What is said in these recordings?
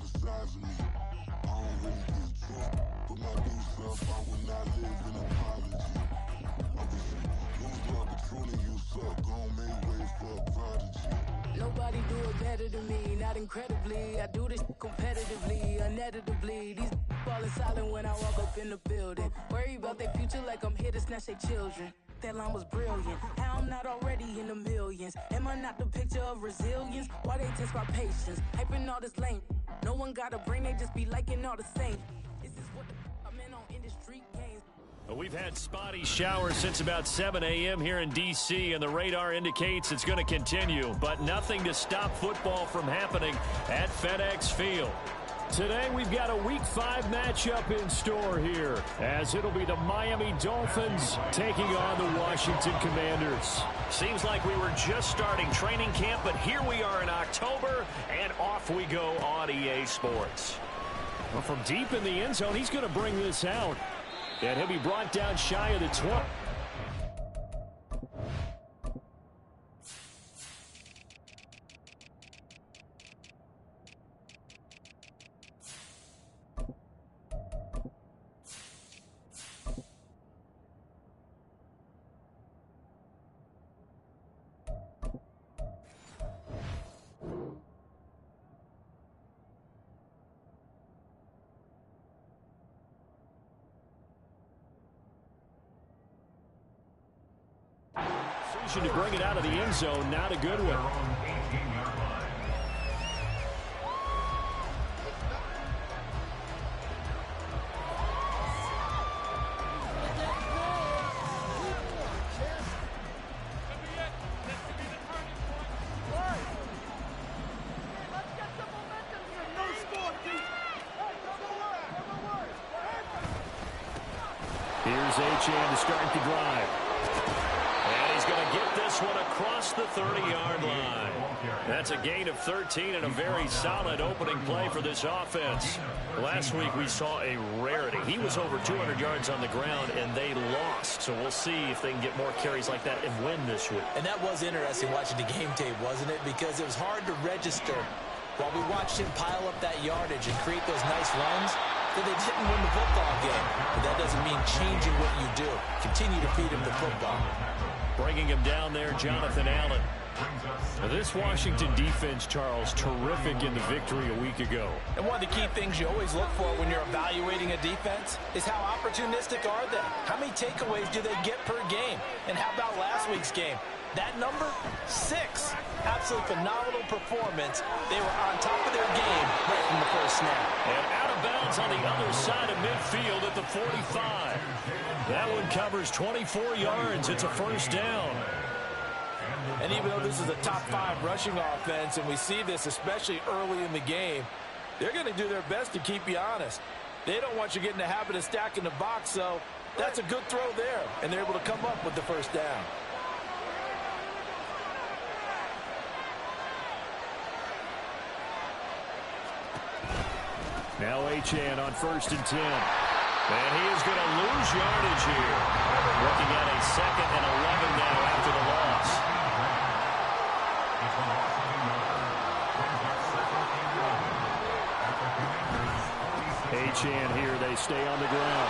size of me. I don't really get drunk. Put my new self, I will not live in apology. Obviously, lose the opportunity, you suck. Gon' make way for a prodigy. Nobody do it better than me, not incredibly. I do this competitively, uneditably. These falling silent when I walk up in the building. Worry about their future like I'm here to snatch their children. That line was brilliant. How I'm not already in the millions? Am I not the picture of resilience? Why they test my patience? Hyping all this lame. No one got a brain, they just be liking all the same. This is what I'm in on industry games. We've had spotty showers since about 7 a.m. here in D.C., and the radar indicates it's going to continue, but nothing to stop football from happening at FedEx Field. Today, we've got a Week 5 matchup in store here, as it'll be the Miami Dolphins taking on the Washington Commanders. Seems like we were just starting training camp, but here we are in October, and off we go on EA Sports. Well, from deep in the end zone, he's going to bring this out. And he'll be brought down shy of the 20. To bring it out of the end zone, not a good one. Here's Gege to start the drive. Going to get this one across the 30-yard line. That's a gain of 13 and a very solid opening play for this offense. Last week we saw a rarity. He was over 200 yards on the ground, and they lost. So we'll see if they can get more carries like that and win this week. And that was interesting watching the game tape, wasn't it? Because it was hard to register while we watched him pile up that yardage and create those nice runs, that they didn't win the football game. But that doesn't mean changing what you do. Continue to feed him the football. Bringing him down there, Jonathan Allen. Now this Washington defense, Charles, terrific in the victory a week ago. And one of the key things you always look for when you're evaluating a defense is how opportunistic are they? How many takeaways do they get per game? And how about last week's game? That number, 6. Absolutely phenomenal performance. They were on top of their game right from the first snap. And out of bounds on the other side of midfield at the 45. That one covers 24 yards. It's a first down. And even though this is a top 5 rushing offense, and we see this especially early in the game, they're going to do their best to keep you honest. They don't want you getting the habit of stacking the box, so that's a good throw there. And they're able to come up with the first down. Now Gege on 1st and 10. And he is going to lose yardage here. Looking at a 2nd and 11 now after the loss. Gege here, they stay on the ground.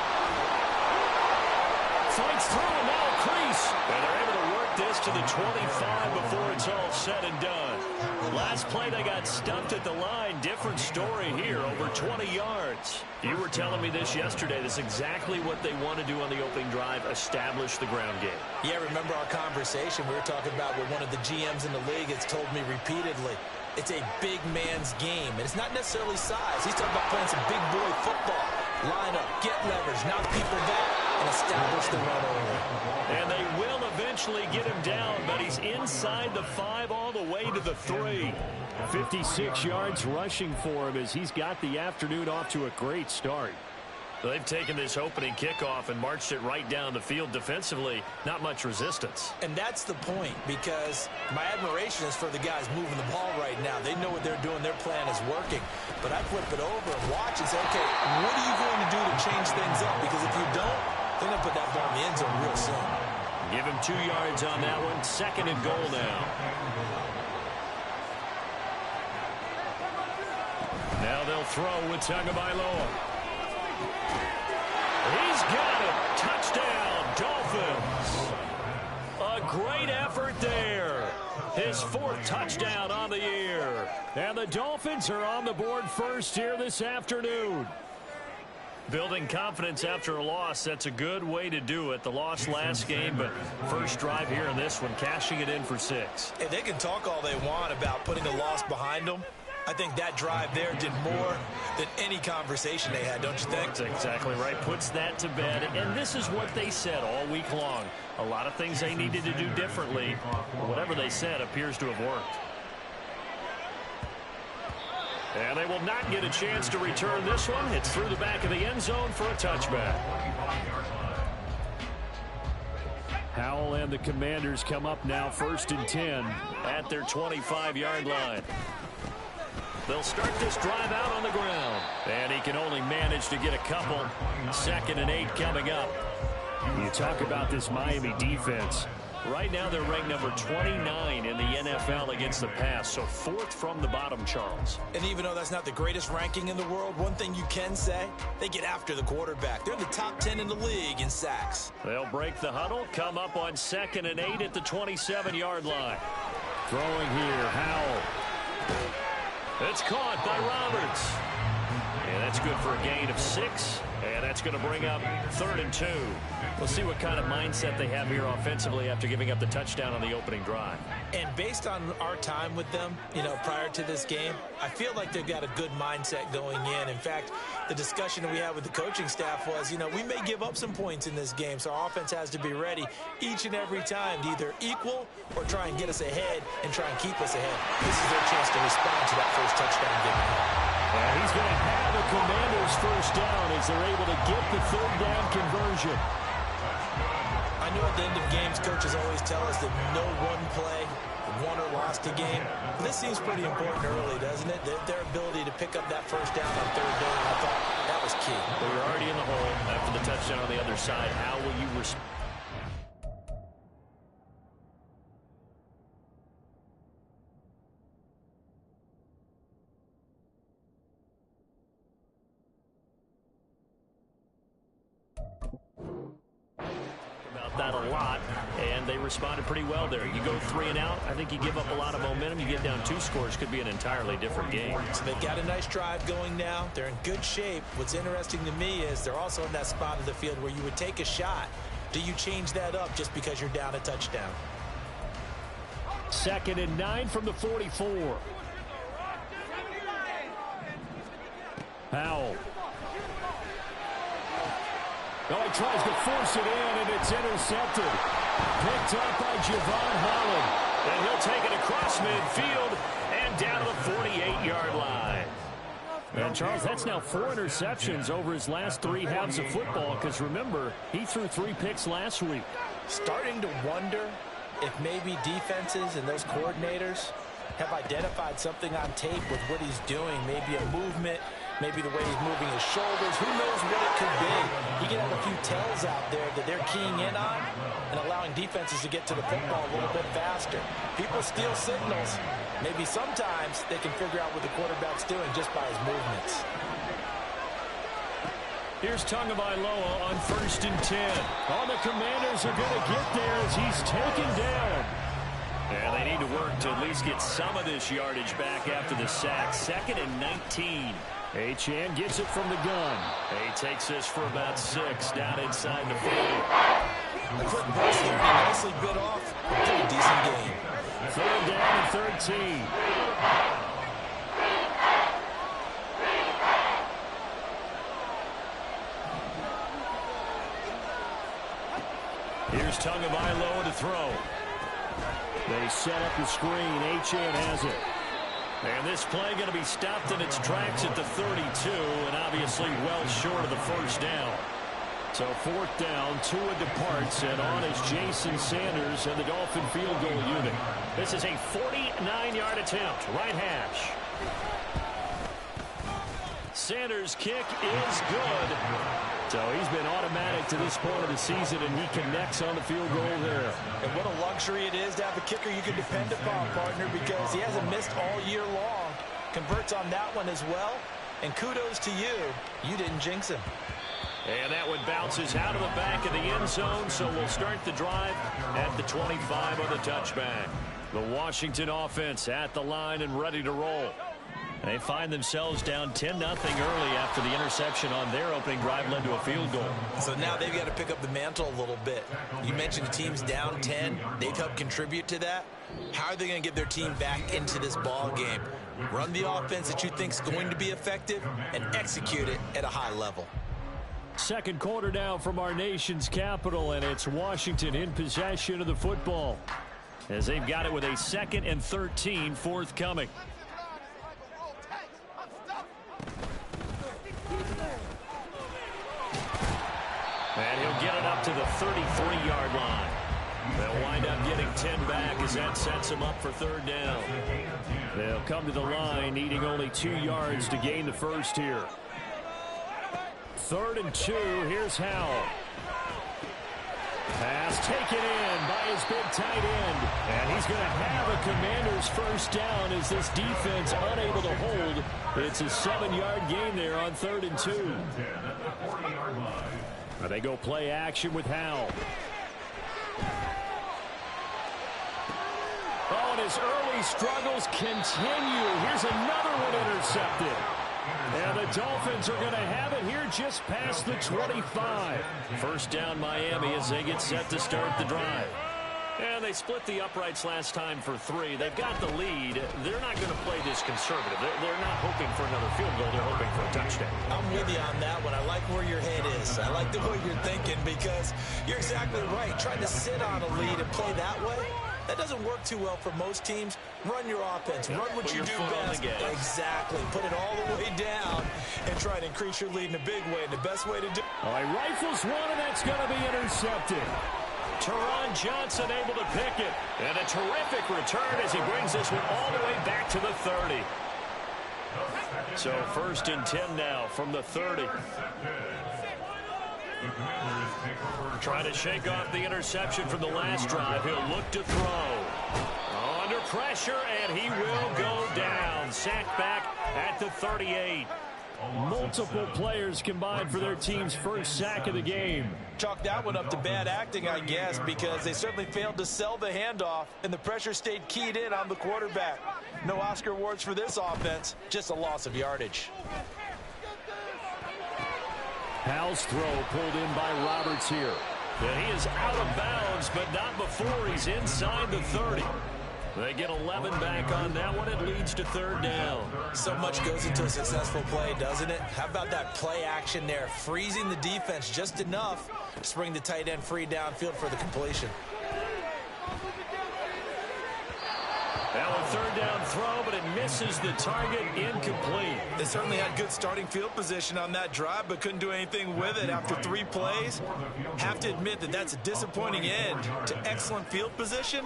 Fights through and now a crease. And they're able to work this to the 25 before it's all said and done. Last play they got stumped at the line. Different story here, over 20 yards. You were telling me this yesterday. This is exactly what they want to do on the opening drive, establish the ground game. Yeah, remember our conversation we were talking about with one of the GMs in the league has told me repeatedly, it's a big man's game. And it's not necessarily size. He's talking about playing some big boy football. Line up, get leverage, knock people back, and establish the run early. And they will eventually get him down, but he's inside the 5 all the way to the 3. 56 yards rushing for him as he's got the afternoon off to a great start. They've taken this opening kickoff and marched it right down the field defensively. Not much resistance. And that's the point, because my admiration is for the guys moving the ball right now. They know what they're doing. Their plan is working. But I flip it over and watch and say, okay, what are you going to do to change things up? Because if you don't, they're going to put that ball in the end zone real soon. Give him 2 yards on that one. 2nd and goal now. Now they'll throw with Tagovailoa. He's got it. Touchdown, Dolphins. A great effort there. His 4th touchdown on the year. And the Dolphins are on the board first here this afternoon. Building confidence after a loss, that's a good way to do it. The loss last game, but first drive here in this one, cashing it in for 6. And they can talk all they want about putting a loss behind them. I think that drive there did more than any conversation they had, don't you think? That's exactly right. Puts that to bed. And this is what they said all week long. A lot of things they needed to do differently. Whatever they said appears to have worked. And they will not get a chance to return this one. It's through the back of the end zone for a touchback. Howell and the Commanders come up now 1st and 10 at their 25-yard line. They'll start this drive out on the ground. And he can only manage to get a couple. 2nd and 8 coming up. You talk about this Miami defense. Right now they're ranked number 29 in the NFL against the pass, so 4th from the bottom, Charles. And even though that's not the greatest ranking in the world, one thing you can say, they get after the quarterback. They're in the top 10 in the league in sacks. They'll break the huddle, come up on 2nd and 8 at the 27-yard line. Throwing here, Howell. It's caught by Roberts. And that's good for a gain of 6. And that's going to bring up 3rd and 2. We'll see what kind of mindset they have here offensively after giving up the touchdown on the opening drive. And based on our time with them, prior to this game, I feel like they've got a good mindset going in. In fact, the discussion that we had with the coaching staff was, we may give up some points in this game, so our offense has to be ready each and every time to either equal or try and get us ahead and try and keep us ahead. This is their chance to respond to that first touchdown given up. And he's going to have the Commanders first down as they're able to get the 3rd down conversion. I know at the end of games, coaches always tell us that no one play won or lost a game. But this seems pretty important early, doesn't it? Their ability to pick up that first down on 3rd down, I thought that was key. Well, you're already in the hole after the touchdown on the other side. How will you respond? That a lot, and they responded pretty well there. You go 3 and out, I think you give up a lot of momentum. You get down 2 scores, could be an entirely different game. So they've got a nice drive going now. They're in good shape. What's interesting to me is they're also in that spot of the field where you would take a shot. Do you change that up just because you're down a touchdown? 2nd and 9 from the 44. Howell. Oh, he tries to force it in, and it's intercepted. Picked up by Javon Holland. And he'll take it across midfield and down to the 48-yard line. And, Charles, that's now 4 interceptions over his last 3 halves of football, because, remember, he threw 3 picks last week. Starting to wonder if maybe defenses and those coordinators have identified something on tape with what he's doing, maybe a movement, maybe the way he's moving his shoulders. Who knows what it could be? He can have a few tells out there that they're keying in on and allowing defenses to get to the football a little bit faster. People steal signals. Maybe sometimes they can figure out what the quarterback's doing just by his movements. Here's Tagovailoa on 1st and 10. All the Commanders are going to get there as he's taken down. And they need to work to at least get some of this yardage back after the sack. 2nd and 19. Achane gets it from the gun. He takes this for about 6 down inside the 40. A quick burst there, nicely bit off. Pretty decent game. 3rd down and 13. Here's Tagovailoa to throw. They set up the screen. Achane has it. And this play going to be stopped in its tracks at the 32, and obviously well short of the first down. So 4th down, Tua departs, and on is Jason Sanders and the Dolphin field goal unit. This is a 49-yard attempt, right hash. Sanders' kick is good. So he's been automatic to this point of the season, and he connects on the field goal there. And what a luxury it is to have a kicker you can depend upon, partner, because he hasn't missed all year long. Converts on that one as well. And kudos to you. You didn't jinx him. And that one bounces out of the back of the end zone, so we'll start the drive at the 25 on the touchback. The Washington offense at the line and ready to roll. They find themselves down 10-0 early after the interception on their opening drive led to a field goal. So now they've got to pick up the mantle a little bit. You mentioned the team's down 10. They've helped contribute to that. How are they going to get their team back into this ball game? Run the offense that you think is going to be effective and execute it at a high level. Second quarter now from our nation's capital, and it's Washington in possession of the football as they've got it with a 2nd and 13 forthcoming. And he'll get it up to the 33-yard line. They'll wind up getting 10 back as that sets them up for 3rd down. They'll come to the line needing only 2 yards to gain the first here. 3rd and 2. Here's Howell. Pass taken in by his big tight end. And he's going to have a Commanders first down as this defense unable to hold. It's a 7-yard gain there on 3rd and 2. They go play action with Howell. Oh, and his early struggles continue. Here's another one intercepted. And the Dolphins are going to have it here just past the 25. First down Miami as they get set to start the drive. And they split the uprights last time for 3. They've got the lead. They're not going to play this conservative. They're not hoping for another field goal. They're hoping for a touchdown. I'm with you on that one. I like where your head is. I like the way you're thinking because you're exactly right. Trying to sit on a lead and play that way, that doesn't work too well for most teams. Run your offense. Run what you do best. Exactly. Put it all the way down and try to increase your lead in a big way. And the best way to do it. All right, rifles one, and that's going to be intercepted. Teron Johnson able to pick it. And a terrific return as he brings this one all the way back to the 30. So 1st and 10 now from the 30. Trying to shake off the interception from the last drive. He'll look to throw. Under pressure, and he will go down. Sacked back at the 38. Multiple players combined for their team's first sack of the game. Chalk that one up to bad acting, I guess, because they certainly failed to sell the handoff, and the pressure stayed keyed in on the quarterback. No Oscar awards for this offense, just a loss of yardage. Howell's throw pulled in by Roberts here. And he is out of bounds, but not before he's inside the 30. They get 11 back on that one. It leads to 3rd down. So much goes into a successful play, doesn't it? How about that play action there? Freezing the defense just enough to bring the tight end free downfield for the completion. Now a 3rd down throw, but it misses the target, incomplete. They certainly had good starting field position on that drive, but couldn't do anything with it after 3 plays. Have to admit that that's a disappointing end to excellent field position.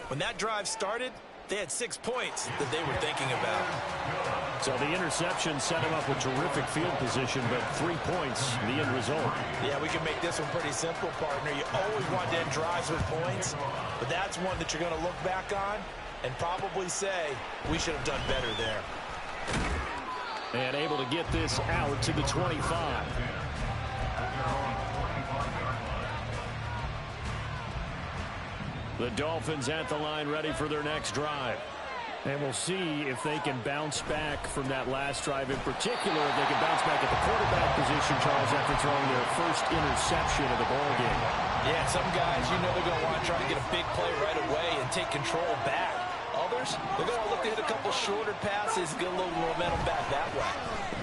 When that drive started, they had 6 points that they were thinking about. So the interception set him up with terrific field position, but 3 points, the end result. Yeah, we can make this one pretty simple, partner. You always want to end drives with points, but that's one that you're going to look back on and probably say, we should have done better there. And able to get this out to the 25. The Dolphins at the line ready for their next drive. And we'll see if they can bounce back from that last drive in particular. If they can bounce back at the quarterback position, Charles, after throwing their first interception of the ballgame. Yeah, some guys, you know they're going to want to try and get a big play right away and take control back. Others, they're going to look to hit a couple shorter passes, get a little momentum back that way.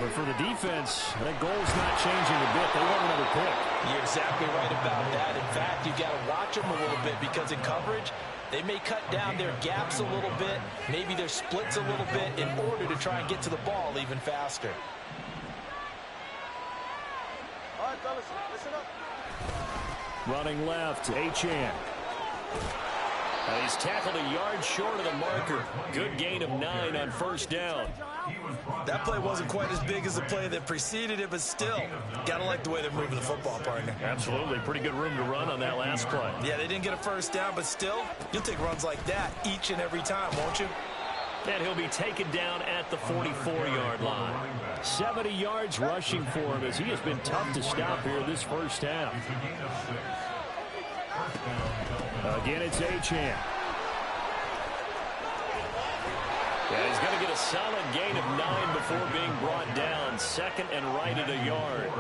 But for the defense, that goal's not changing a bit. They want another pick. You're exactly right about that. In fact, you've got to watch them a little bit because in coverage, they may cut down their gaps a little bit, maybe their splits a little bit in order to try and get to the ball even faster. All right, fellas, listen up. Running left, Achane. He's tackled a yard short of the marker. Good gain of 9 on 1st down. That play wasn't quite as big as the play that preceded it, but still, gotta like the way they're moving the football, partner. Absolutely. Pretty good room to run on that last play. Yeah, they didn't get a 1st down, but still, you'll take runs like that each and every time, won't you? And he'll be taken down at the 44-yard line. 70 yards rushing for him as he has been tough to stop here this first half. Again, it's Achane. Yeah, he's going to get a solid gain of 9 before being brought down. Second and right at a yard.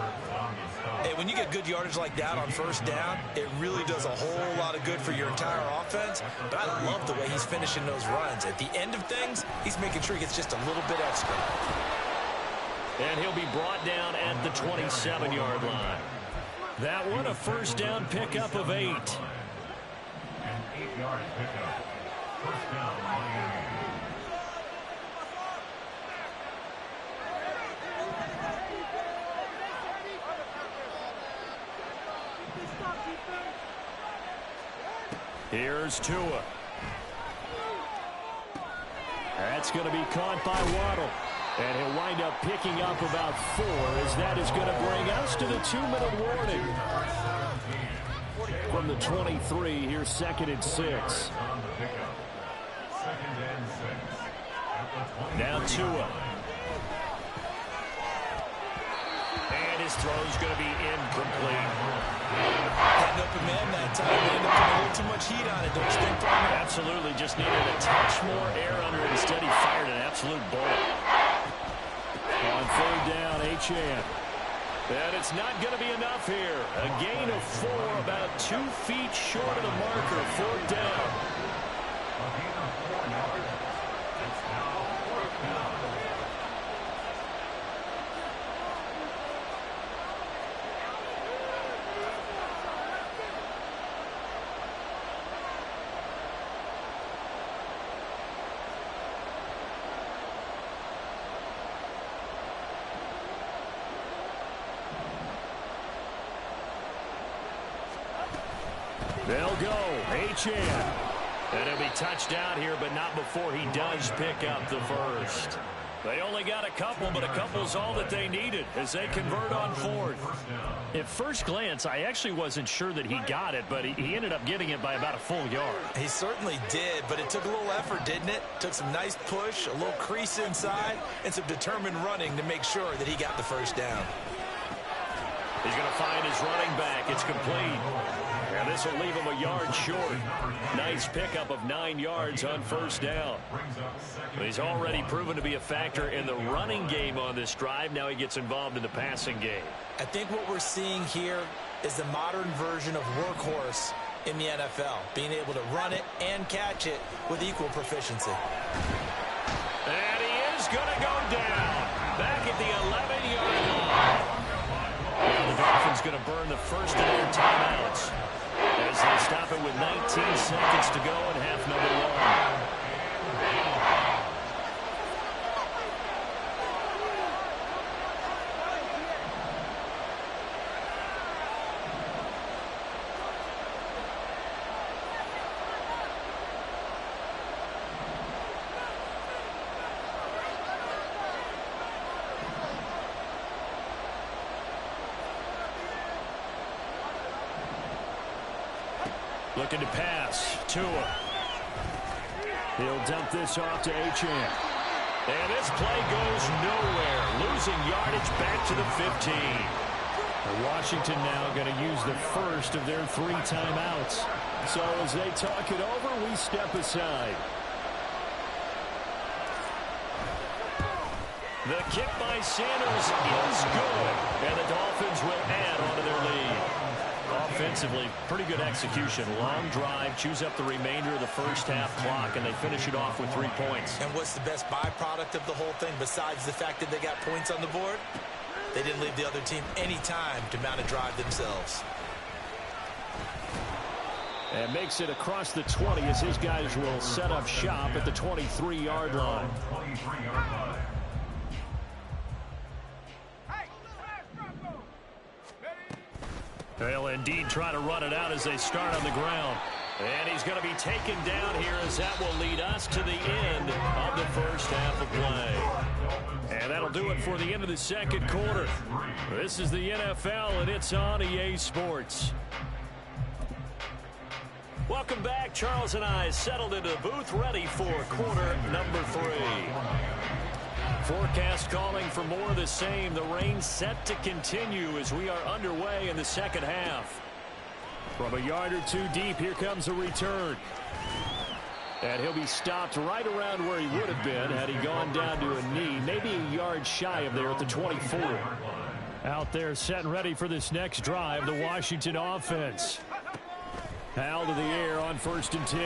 Hey, when you get good yardage like that on first down, it really does a whole lot of good for your entire offense. But I love the way he's finishing those runs. At the end of things, he's making sure he gets just a little bit extra. And he'll be brought down at the 27-yard line. That one a first down pickup of 8. An 8-yard pickup. First down, Miami. Here's Tua. That's going to be caught by Waddle. And he'll wind up picking up about 4 as that is going to bring us to the 2-minute warning. From the 23, here's 2nd and 6. Now Tua. And his throw's going to be incomplete. Had an open man that time. They ended up putting a little too much heat on it, don't you think, Brian? Absolutely. Just needed a touch more air under it. Instead, he fired an absolute bullet. On 3rd down, Achane. And it's not going to be enough here. A gain of 4, about 2 feet short of the marker. 4th down. A gain of 4 yards. It's now 4th down. They'll go. Achane. And he'll be touched out here, but not before he does pick up the first. They only got a couple, but a couple's all that they needed as they convert on 4th. At first glance, I actually wasn't sure that he got it, but he ended up getting it by about a full yard. He certainly did, but it took a little effort, didn't it? Took some nice push, a little crease inside, and some determined running to make sure that he got the first down. He's going to find his running back. It's complete. And this will leave him a yard short. Nice pickup of 9 yards on first down. He's already proven to be a factor in the running game on this drive. Now he gets involved in the passing game. I think what we're seeing here is the modern version of workhorse in the NFL, being able to run it and catch it with equal proficiency. And he is going to go down back at the 11-yard line. Well, the Dolphins going to burn the first of their timeouts as they stop it with 19 seconds to go in half number 1. Looking to pass. Tua. He'll dump this off to Achane. And this play goes nowhere. Losing yardage back to the 15. Washington now going to use the first of their 3 timeouts. So as they talk it over, we step aside. The kick by Sanders is good. And the Dolphins will add onto their lead. Offensively, pretty good execution. Long drive, chews up the remainder of the first half clock, and they finish it off with 3 points. And what's the best byproduct of the whole thing besides the fact that they got points on the board? They didn't leave the other team any time to mount a drive themselves. And makes it across the 20 as his guys will set up shop at the 23-yard line. 23-yard line. They'll indeed try to run it out as they start on the ground. And he's going to be taken down here as that will lead us to the end of the first half of play. And that'll do it for the end of the second quarter. This is the NFL, and it's on EA Sports. Welcome. Welcome back. Charles and I settled into the booth, ready for quarter number 3. Forecast calling for more of the same. The rain set to continue as we are underway in the second half. From a yard or two deep, here comes a return. And he'll be stopped right around where he would have been had he gone down to a knee, maybe a yard shy of there at the 24. Out there set and ready for this next drive, the Washington offense. Hal to the air on 1st and 10.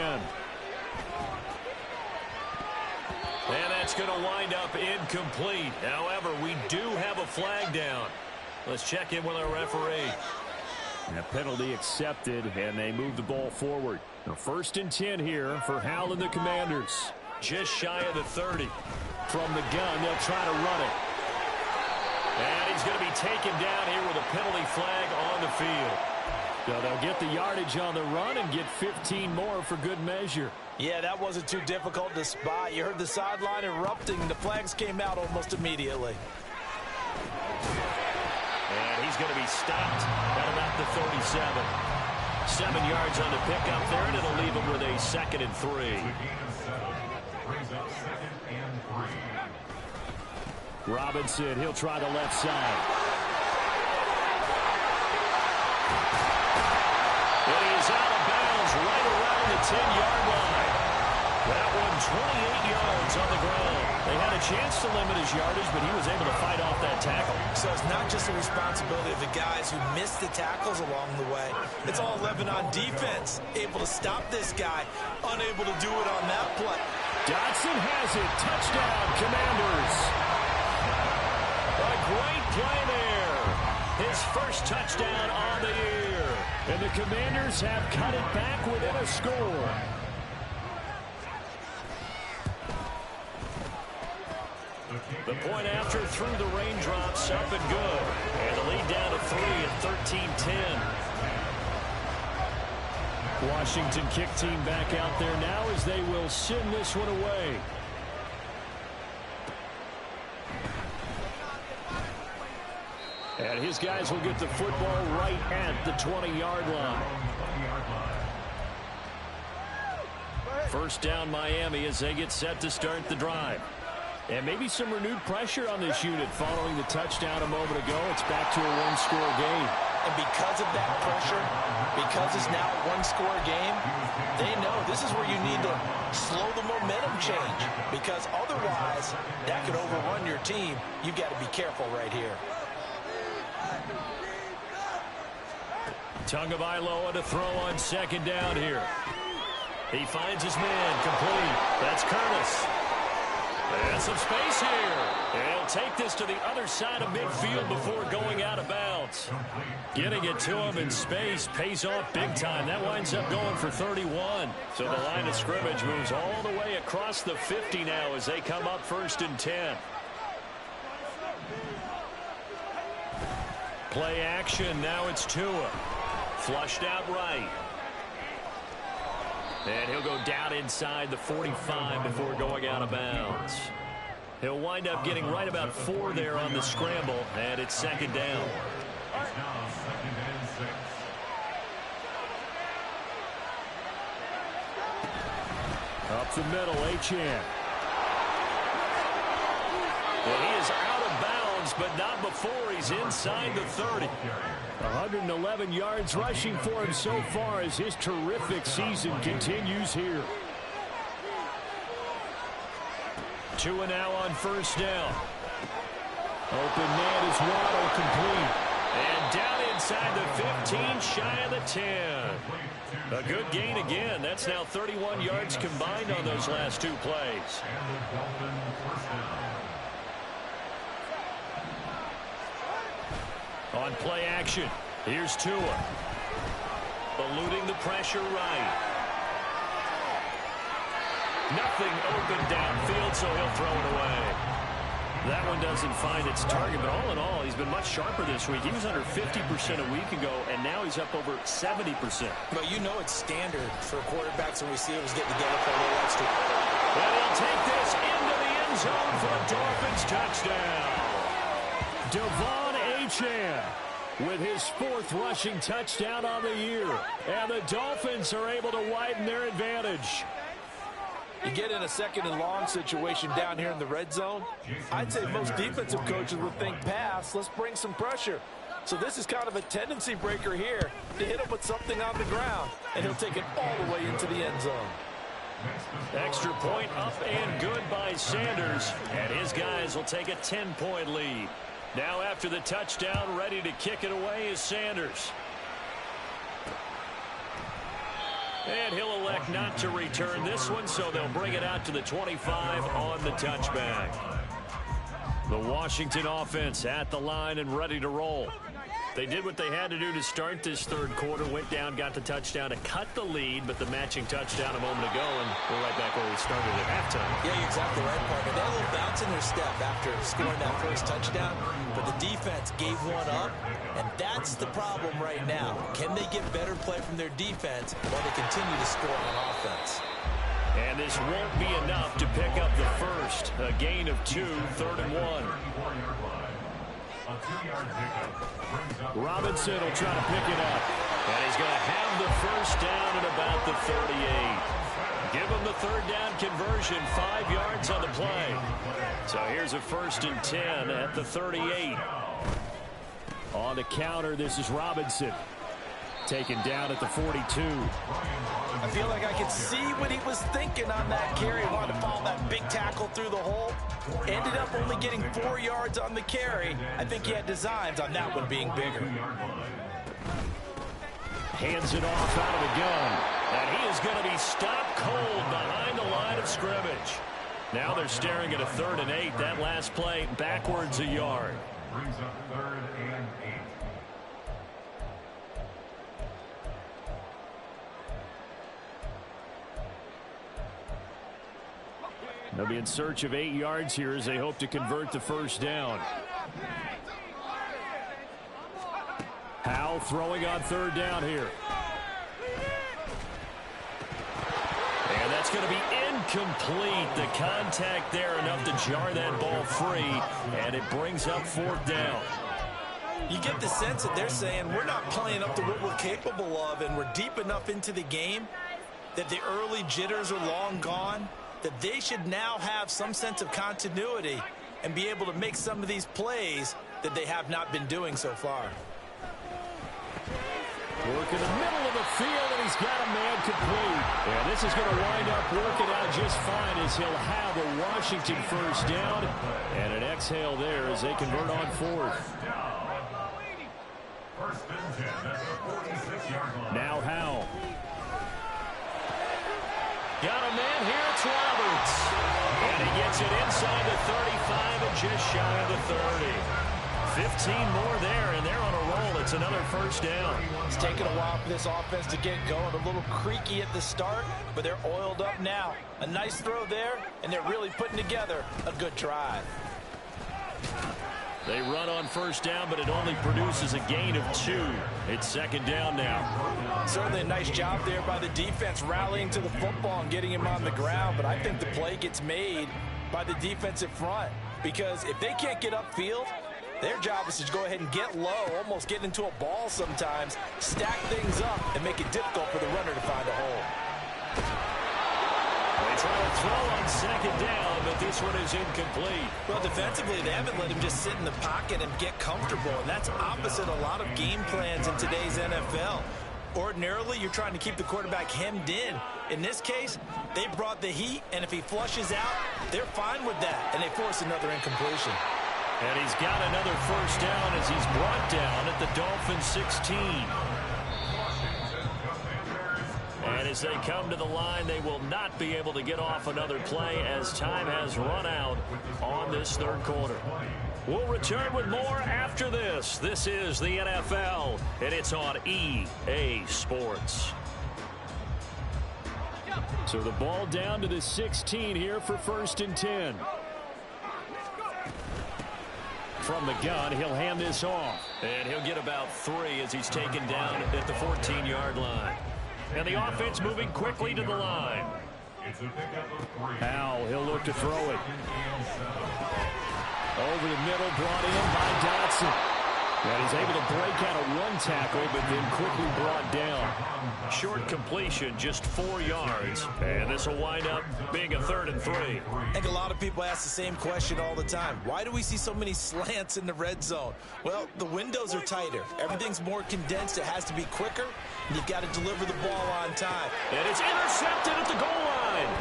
And that's going to wind up incomplete. However, we do have a flag down. Let's check in with our referee. A penalty accepted, and they move the ball forward. Now 1st and 10 here for Hal and the Commanders. Just shy of the 30. From the gun, they'll try to run it. And he's going to be taken down here with a penalty flag on the field. So they'll get the yardage on the run and get 15 more for good measure. Yeah, that wasn't too difficult to spot. You heard the sideline erupting. The flags came out almost immediately. And he's going to be stopped at about the 37. 7 yards on the pickup there, and it'll leave him with a 2nd and 3. Brings up 2nd and 3. Robinson, he'll try the left side. And he is out of bounds right around the 10-yard line. That one 28 yards on the ground. They had a chance to limit his yardage, but he was able to fight off that tackle. So it's not just the responsibility of the guys who missed the tackles along the way. It's all 11 on defense. Able to stop this guy. Unable to do it on that play. Dotson has it. Touchdown, Commanders. A great play there. His first touchdown on the year. And the Commanders have cut it back within a score. The point after through the raindrops, up and good. And the lead down to 3 at 13-10. Washington kick team back out there now as they will send this one away. And his guys will get the football right at the 20-yard line. First down Miami as they get set to start the drive. And maybe some renewed pressure on this unit following the touchdown a moment ago. It's back to a one-score game. And because of that pressure, because it's now a one-score game, they know this is where you need to slow the momentum change. Because otherwise, that could overrun your team. You've got to be careful right here. Tagovailoa to throw on 2nd down here. He finds his man complete. That's Curtis. And some space here. He'll take this to the other side of midfield before going out of bounds. Getting it to him in space pays off big time. That winds up going for 31. So the line of scrimmage moves all the way across the 50 now as they come up 1st and 10. Play action. Now it's Tua. Flushed out right. And he'll go down inside the 45 before going out of bounds. He'll wind up getting right about 4 there on the scramble, and it's 2nd down. It's now 2nd and 6. Up the middle, Achane. Well, he is out of bounds, but not before he's inside the 30. 111 yards rushing for him so far as his terrific season continues here. Tua now on 1st down. Open man is Waddle, complete. And down inside the 15, shy of the 10. A good gain again. That's now 31 yards combined on those last 2 plays. And the Dolphins first down. On play action, here's Tua. Eluding the pressure right. Nothing open downfield, so he'll throw it away. That one doesn't find its target, but all in all, he's been much sharper this week. He was under 50% a week ago, and now he's up over 70%. But you know it's standard for quarterbacks and receivers getting together for a little extra. And he'll take this into the end zone for a Dolphins touchdown. Devon Achane. with his 4th rushing touchdown on the year. And the Dolphins are able to widen their advantage. You get in a 2nd and long situation down here in the red zone, I'd say most defensive coaches would think pass, let's bring some pressure. So this is kind of a tendency breaker here to hit him with something on the ground, and he'll take it all the way into the end zone. Extra point up and good by Sanders, and his guys will take a 10-point lead. Now after the touchdown, ready to kick it away is Sanders. And he'll elect not to return this one, so they'll bring it out to the 25 on the touchback. The Washington offense at the line and ready to roll. They did what they had to do to start this 3rd quarter, went down, got the touchdown to cut the lead, but the matching touchdown a moment ago, and we're right back where we started at halftime. Yeah, you're exactly right, partner. They had a little bounce in their step after scoring that first touchdown, but the defense gave one up, and that's the problem right now. Can they get better play from their defense while they continue to score on offense? And this won't be enough to pick up the first. A gain of 2, 3rd and 1. Robinson will try to pick it up. And he's going to have the first down at about the 38. Give him the 3rd down conversion, 5 yards on the play. So here's a 1st and 10 at the 38. On the counter, this is Robinson. Taken down at the 42. I feel like I could see what he was thinking on that carry. He wanted to follow that big tackle through the hole. Ended up only getting 4 yards on the carry. I think he had designs on that one being bigger. Hands it off out of the gun. And he is going to be stopped cold behind the line of scrimmage. Now they're staring at a 3rd and 8. That last play backwards a yard. Brings up 3rd and 8. They'll be in search of 8 yards here as they hope to convert the first down. Howe throwing on 3rd down here. And that's going to be incomplete. The contact there enough to jar that ball free, and it brings up 4th down. You get the sense that they're saying we're not playing up to what we're capable of, and we're deep enough into the game that the early jitters are long gone, that they should now have some sense of continuity and be able to make some of these plays that they have not been doing so far. Work in the middle of the field, and he's got a man complete. And this is going to wind up working out just fine as he'll have a Washington first down. And an exhale there as they convert on 4th. First and 10 at the 46-yard line. Now Howe. Got a man here, it's Roberts. And he gets it inside the 35 and just shy of the 30. 15 more there, and they're on a roll. It's another first down. It's taken a while for this offense to get going. A little creaky at the start, but they're oiled up now. A nice throw there, and they're really putting together a good drive. They run on first down, but it only produces a gain of 2. It's 2nd down now. Certainly a nice job there by the defense rallying to the football and getting him on the ground, but I think the play gets made by the defensive front because if they can't get upfield, their job is to go ahead and get low, almost get into a ball sometimes, stack things up, and make it difficult for the runner to find a hole. They try to throw on 2nd down, but this one is incomplete. Well, defensively, they haven't let him just sit in the pocket and get comfortable, and that's opposite a lot of game plans in today's NFL. Ordinarily, you're trying to keep the quarterback hemmed in. In this case, they brought the heat, and if he flushes out, they're fine with that, and they force another incompletion. And he's got another first down as he's brought down at the Dolphins 16. And as they come to the line, they will not be able to get off another play as time has run out on this 3rd quarter. We'll return with more after this. This is the NFL, and it's on EA Sports. So the ball down to the 16 here for 1st and 10. From the gun, he'll hand this off. And he'll get about 3 as he's taken down at the 14-yard line. And the offense moving quickly to the line. Howe, he'll look to throw it. Over the middle, brought in by Dotson. And he's able to break out of one tackle, but then quickly brought down. Short completion, just 4 yards. And this will wind up being a 3rd and 3. I think a lot of people ask the same question all the time. Why do we see so many slants in the red zone? Well, the windows are tighter. Everything's more condensed. It has to be quicker, and you've got to deliver the ball on time. And it's intercepted at the goal line.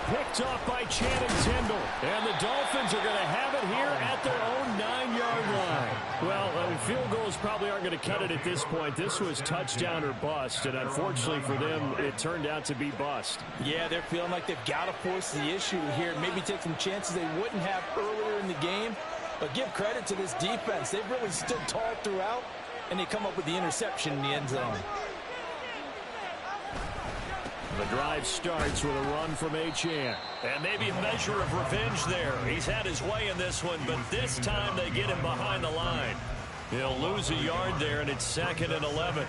Picked off by Channing Tindall. And the Dolphins are going to have it here at their own 9-yard line. Well, field goals probably aren't going to cut it at this point. This was touchdown or bust, and unfortunately for them, it turned out to be bust. Yeah, they're feeling like they've got to force the issue here, maybe take some chances they wouldn't have earlier in the game. But give credit to this defense. They've really stood tall throughout, and they come up with the interception in the end zone. The drive starts with a run from Achane. And maybe a measure of revenge there. He's had his way in this one, but this time they get him behind the line. He'll lose a yard there, and it's 2nd and 11.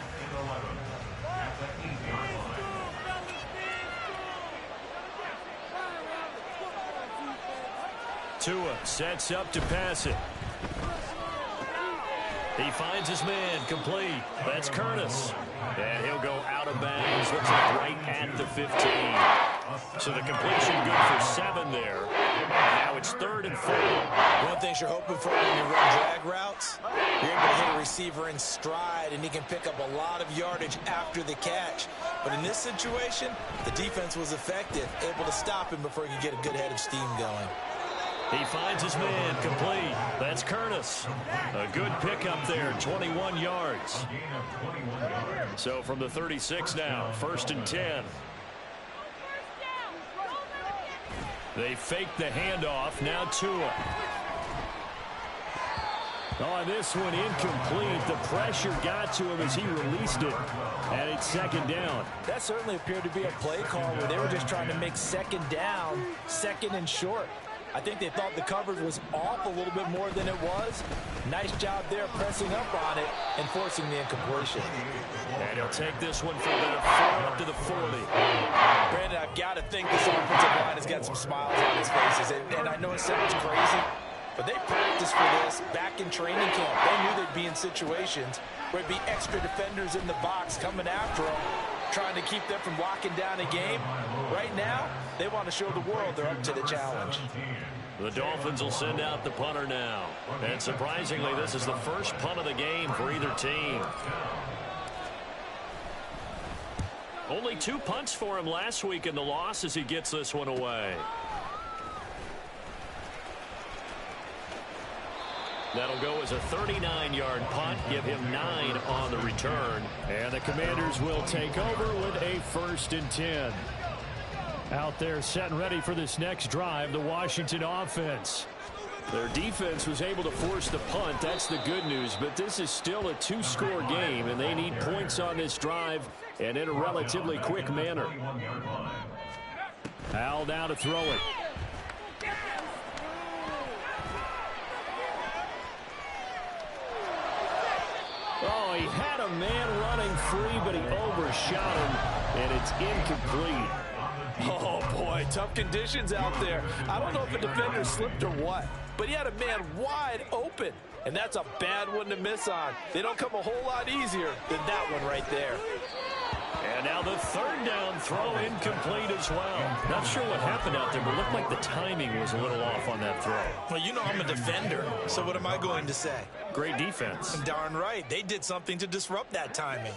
Tua sets up to pass it. He finds his man complete. That's Curtis. And he'll go out of bounds. Looks like right at the 15. So the completion good for 7 there. Now it's 3rd and 4. One thing you're hoping for when you run drag routes, you're able to hit a receiver in stride, and he can pick up a lot of yardage after the catch. But in this situation, the defense was effective, able to stop him before he could get a good head of steam going. He finds his man complete. That's Curtis. A good pickup there, 21 yards. So from the 36 now, 1st and 10. They fake the handoff. Now Tua. Oh, this one incomplete. The pressure got to him as he released it. And it's 2nd down. That certainly appeared to be a play call where they were just trying to make 2nd down, 2nd and short. I think they thought the coverage was off a little bit more than it was. Nice job there pressing up on it and forcing the incompletion. And he'll take this one for about 4 up to the 40. Brandon, I've got to think this offensive line has got some smiles on his faces. And I know it sounds crazy, but they practiced for this back in training camp. They knew they'd be in situations where there'd be extra defenders in the box coming after them, trying to keep them from locking down a game. Right now, they want to show the world they're up to the challenge. The Dolphins will send out the punter now. And surprisingly, this is the first punt of the game for either team. Only 2 punts for him last week in the loss as he gets this one away. That'll go as a 39-yard punt, give him 9 on the return. And the Commanders will take over with a 1st and 10. Out there set and ready for this next drive, the Washington offense. Their defense was able to force the punt. That's the good news, but this is still a 2-score game, and they need points on this drive and in a relatively quick manner. Al now to throw it. Oh, he had a man running free, but he overshot him, and it's incomplete. Oh, boy, tough conditions out there. I don't know if a defender slipped or what, but he had a man wide open, and that's a bad one to miss on. They don't come a whole lot easier than that one right there. And now the 3rd down throw incomplete as well. Not sure what happened out there, but it looked like the timing was a little off on that throw. Well, you know I'm a defender, so what am I going to say? Great defense. Darn right. They did something to disrupt that timing.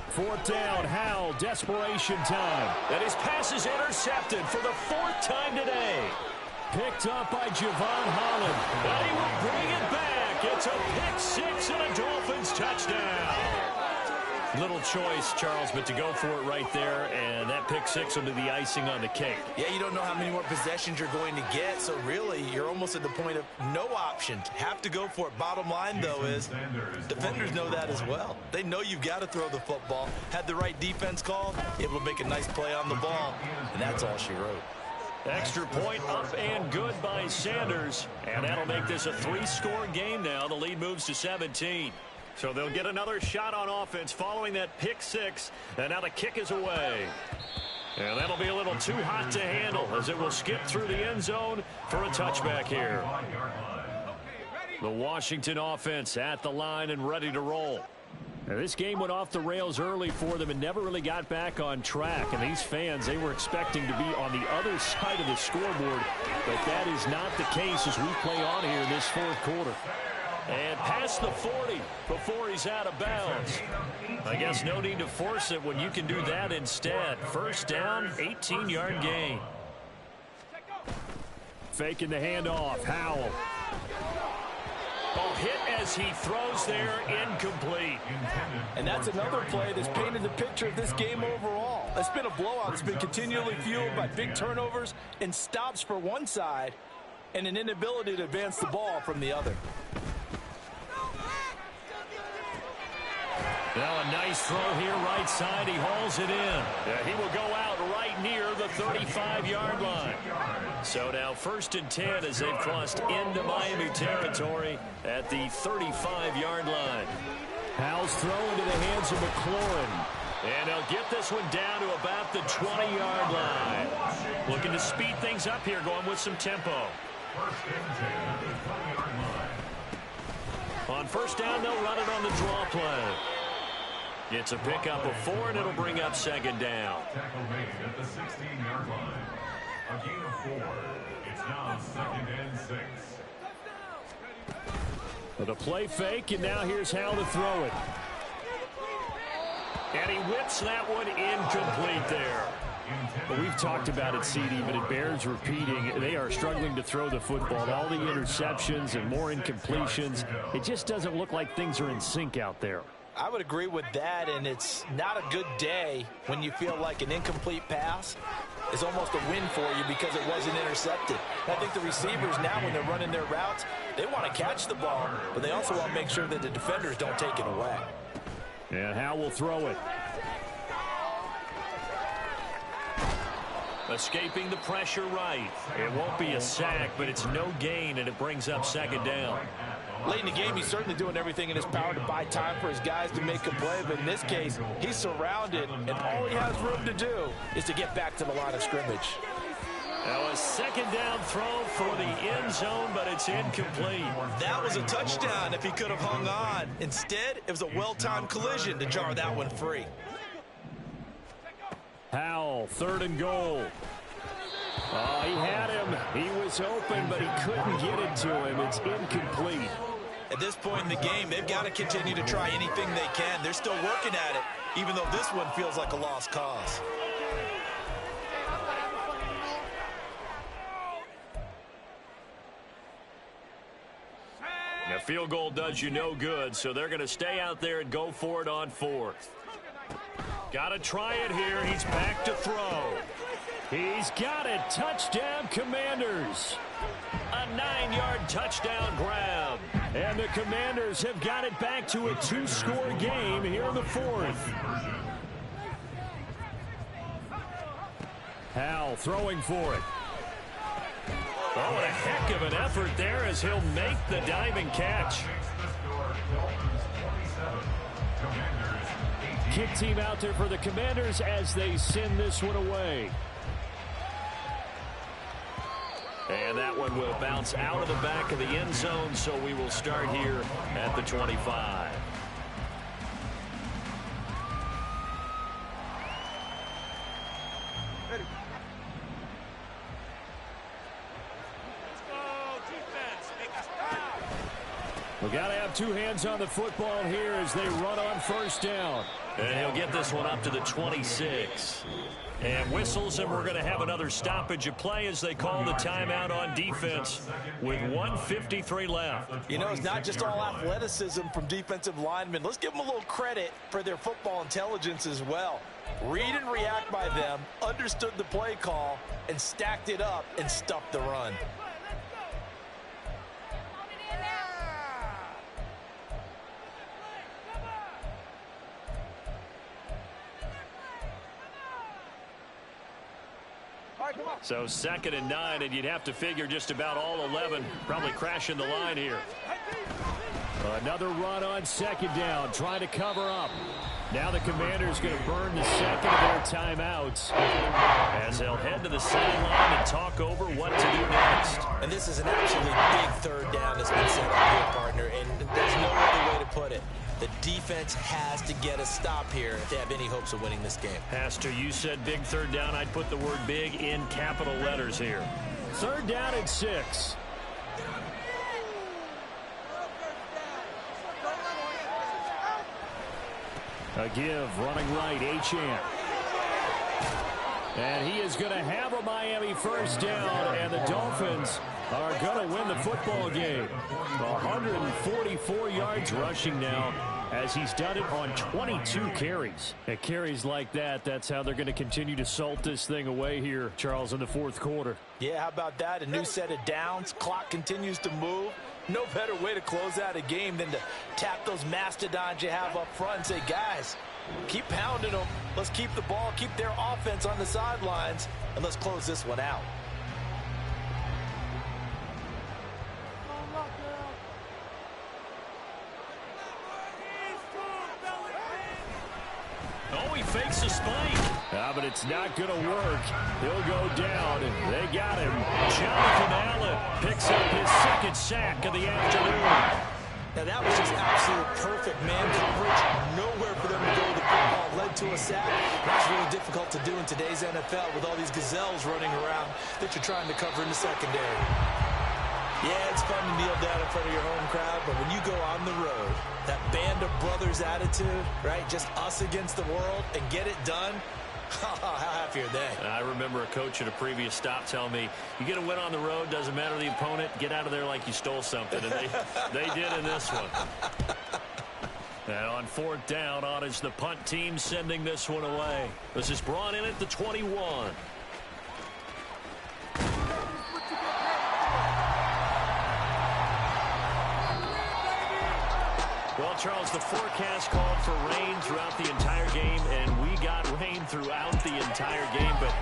Fourth down, Howell, desperation time. And his pass is intercepted for the 4th time today. Picked up by Javon Holland. And he will bring it back. It's a pick-6 and a Dolphins touchdown. Little choice, Charles, but to go for it right there, and that pick-6 will be the icing on the cake. Yeah, you don't know how many more possessions you're going to get, so really you're almost at the point of no options. Have to go for it. Bottom line, though, is defenders know that as well. They know you've got to throw the football. Had the right defense called, able to make a nice play on the ball, and that's all she wrote. Extra point up and good by Sanders, and that'll make this a 3-score game now. The lead moves to 17. So they'll get another shot on offense following that pick-6, and now the kick is away. And that'll be a little too hot to handle as it will skip through the end zone for a touchback here. The Washington offense at the line and ready to roll. Now, this game went off the rails early for them and never really got back on track. And these fans, they were expecting to be on the other side of the scoreboard. But that is not the case as we play on here in this fourth quarter. And past the 40 before he's out of bounds. I guess no need to force it when you can do that instead. First down, 18-yard gain. Faking the handoff. Howell. Oh, hit as he throws there, incomplete. And that's another play that's painted the picture of this game overall. It's been a blowout. It's been continually fueled by big turnovers and stops for one side and an inability to advance the ball from the other. Now a nice throw here right side. He hauls it in. Yeah, he will go out right near the 35-yard line. So now 1st and 10 as they've crossed into Miami territory at the 35-yard line. Howell's throw into the hands of McLaurin. And they'll get this one down to about the 20-yard line. Looking to speed things up here, going with some tempo. On first down, they'll run it on the draw play. It's a pickup of 4, and it'll bring up 2nd down. Tackle made at the 16-yard line. A gain of 4. It's now 2nd and 6. With a play fake, and now here's how to throw it. And he whips that one incomplete there. Well, we've talked about it, CD, but it bears repeating. They are struggling to throw the football. All the interceptions and more incompletions. It just doesn't look like things are in sync out there. I would agree with that, and it's not a good day when you feel like an incomplete pass is almost a win for you because it wasn't intercepted. I think the receivers now, when they're running their routes, they want to catch the ball, but they also want to make sure that the defenders don't take it away. And Howe will throw it. Escaping the pressure right. It won't be a sack, but it's no gain, and it brings up 2nd down. Late in the game, he's certainly doing everything in his power to buy time for his guys to make a play, but in this case, he's surrounded, and all he has room to do is to get back to the line of scrimmage. Now a 2nd down throw for the end zone, but it's incomplete. That was a touchdown if he could have hung on. Instead, it was a well-timed collision to jar that one free. Howell, 3rd and goal. Oh, he had him. He was open, but he couldn't get it to him. It's incomplete. At this point in the game, they've got to continue to try anything they can. They're still working at it, even though this one feels like a lost cause. A field goal does you no good, so they're going to stay out there and go for it on 4th. Got to try it here. He's back to throw. He's got it. Touchdown, Commanders. A 9-yard touchdown grab. And the Commanders have got it back to a 2-score game here in the 4th. Howell throwing for it. Oh, what a heck of an effort there as he'll make the diving catch. Kick team out there for the Commanders as they send this one away. And that one will bounce out of the back of the end zone, so we will start here at the 25. We got to have 2 hands on the football here as they run on 1st down. And he'll get this one up to the 26. And whistles, and we're going to have another stoppage of play as they call the timeout on defense with 1:53 left. You know, it's not just all athleticism from defensive linemen. Let's give them a little credit for their football intelligence as well. Read and react by them, understood the play call, and stacked it up and stuffed the run. So 2nd and 9, and you'd have to figure just about all 11 probably crashing the line here. Another run on second down, trying to cover up. Now the Commanders going to burn the second of their timeouts as they'll head to the sideline and talk over what to do next. And this is an absolutely big third down that's been set up here, partner, and there's no other way to put it. The defense has to get a stop here if they have any hopes of winning this game. Pastor, you said big third down. I'd put the word big in capital letters here. Third down and 6. A give, running right, Achane. And he is going to have a Miami first down, and the Dolphins are going to win the football game. 144 yards rushing now, as he's done it on 22 carries. At carries like that, that's how they're going to continue to salt this thing away here, Charles, in the fourth quarter. Yeah, how about that? A new set of downs. Clock continues to move. No better way to close out a game than to tap those mastodons you have up front and say, guys, keep pounding them. Let's keep the ball, keep their offense on the sidelines, and let's close this one out. Oh, he fakes a spike. But it's not going to work. He'll go down. They got him. Jonathan Allen picks up his second sack of the afternoon. Now, that was just absolute perfect man coverage. Nowhere for them to go. The football led to a sack. That's really difficult to do in today's NFL with all these gazelles running around that you're trying to cover in the secondary. Yeah, it's fun to kneel down in front of your home crowd, but when you go on the road, that band of brothers attitude, right, just us against the world, and get it done, how happy are they? I remember a coach at a previous stop telling me, you get a win on the road, doesn't matter the opponent, get out of there like you stole something. And they did in this one. And on fourth down, on is the punt team sending this one away. This is brought in at the 21. Well, Charles, the forecast called for rain throughout the entire game, and we got rain throughout the entire game. But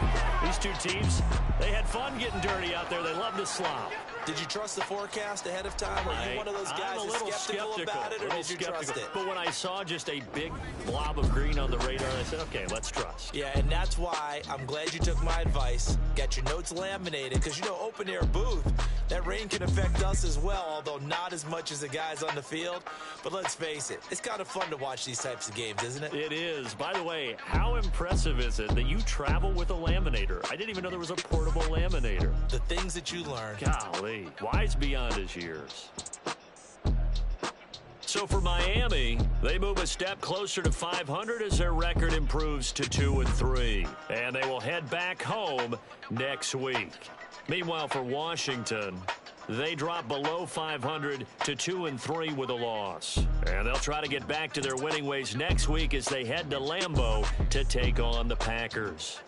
these two teams, they had fun getting dirty out there. They love to slop. Did you trust the forecast ahead of time? Are you one of those guys that's skeptical about it, or did you trust it? But when I saw just a big blob of green on the radar, I said, okay, let's trust. Yeah, and that's why I'm glad you took my advice. Got your notes laminated, because, you know, open air booth, that rain can affect us as well, although not as much as the guys on the field. But let's face it, it's kind of fun to watch these types of games, isn't it? It is. By the way, how impressive is it that you travel with a laminator? I didn't even know there was a portable laminator. The things that you learn. Golly. Wise beyond his years. So for Miami, they move a step closer to 500 as their record improves to 2-3. And they will head back home next week. Meanwhile, for Washington, they drop below 500 to 2-3 with a loss. And they'll try to get back to their winning ways next week as they head to Lambeau to take on the Packers.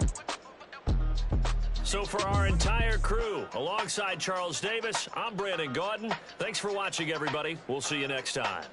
So for our entire crew, alongside Charles Davis, I'm Brandon Gaudin. Thanks for watching, everybody. We'll see you next time.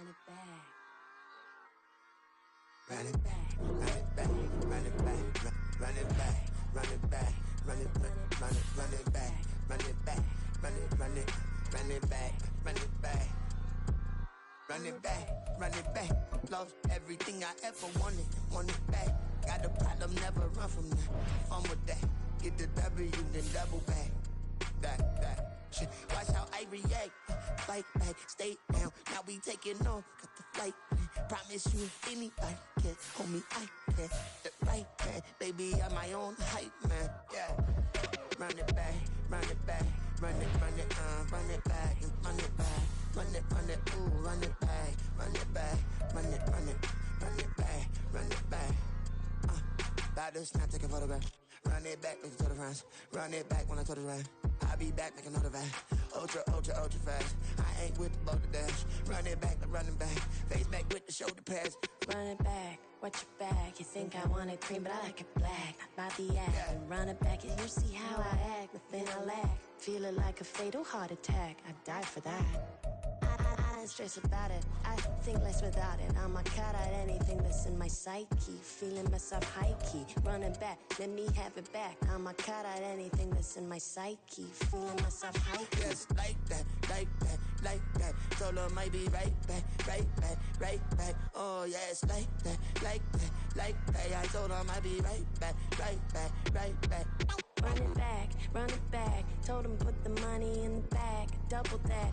run it back. Run it back, run it back, run it back, run it back, run it back, run it back, run it back, run it back, run it back, run it back. Run it back, run it back. Lost everything I ever wanted, want it back. Got a problem, never run from that. Fun with that. Get the W, then double back. That shit. Watch how I react. Fight back, stay down. Now we taking off, got the flight. Promise you, anybody can. Homie, I can. The right man, baby, I'm my own hype man. Yeah. Run it back, run it back, run it back, and run it back. Run it, ooh, run it back, run it back, run it back, run it back. About to snap, take a photograph. Run it back, make it to the friends. Run it back when I told the rap. I'll be back, make another rap. Ultra, ultra, ultra fast. I ain't with the boat to dash. Run it back, like running back. Face back with the shoulder pads. Run it back, watch your back. You think I want it cream, but I like it black. Not the act. Yeah. Run it back, and you see how I act. Nothing I lack. Feeling like a fatal heart attack. I'd die for that. I don't stress about it. I think less without it. I'm a cut at anything that's in my psyche. Feeling myself high key. Running back, let me have it back. I'm a cut at anything that's in my psyche. Feeling myself high key. Yes, like that, like that, like that. Told her might be right back, right back, right back. Oh yes, like that, like that, like that. I told her might be right back, right back, right back. Run it back, run it back. Told him put the money in the bag. Double that.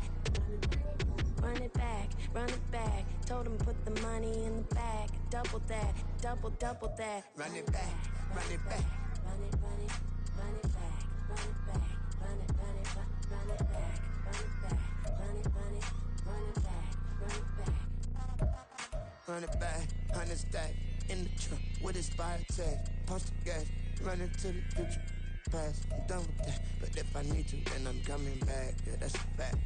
Run it back, run it back. Told him put the money in the bag. Double that, double that. Run it back, run it back. Run it, run it, run it back, run it back, run it, run it, run it back, run it back, run it, run it, run it back, run it back. Run it back, 100 stack in the trunk with his fire tag. Punch the gas, running to the future. Past, I'm done with that. But if I need to, then I'm coming back. Yeah, that's a fact.